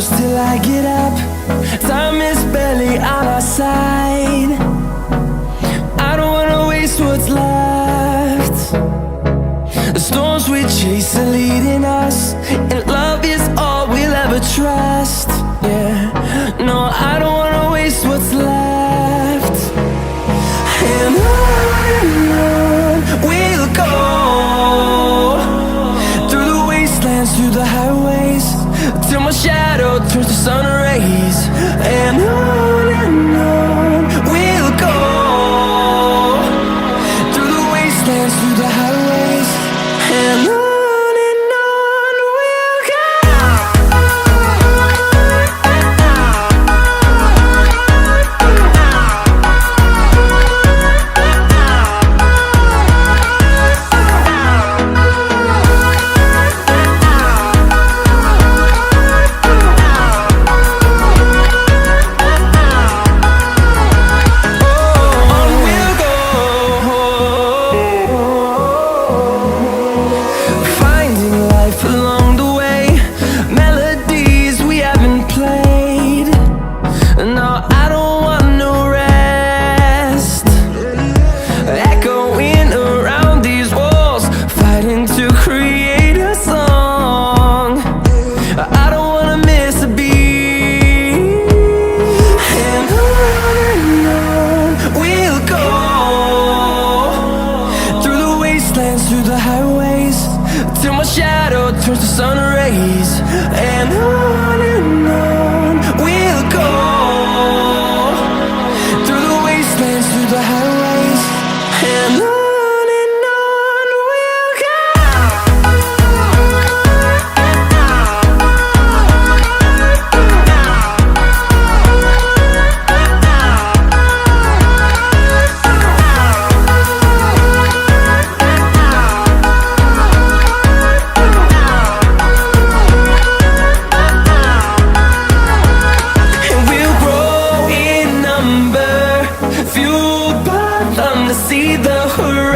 close till I get up. Time is barely on our side. I don't wanna waste what's left. The storms we chase are leading us, and love is all we'll ever trust. Yeah, no, I don't wanna waste what's left. And on we'll go, through the wastelands, through the highways, till my shadow turns to sun rays. And on we'll go, through the wastelands, through the highways, and on we'll go. Through the highways, till my shadow turns to sun rays. And on we'll go, through the wastelands, through the highways, and on we'll go. See the horizon.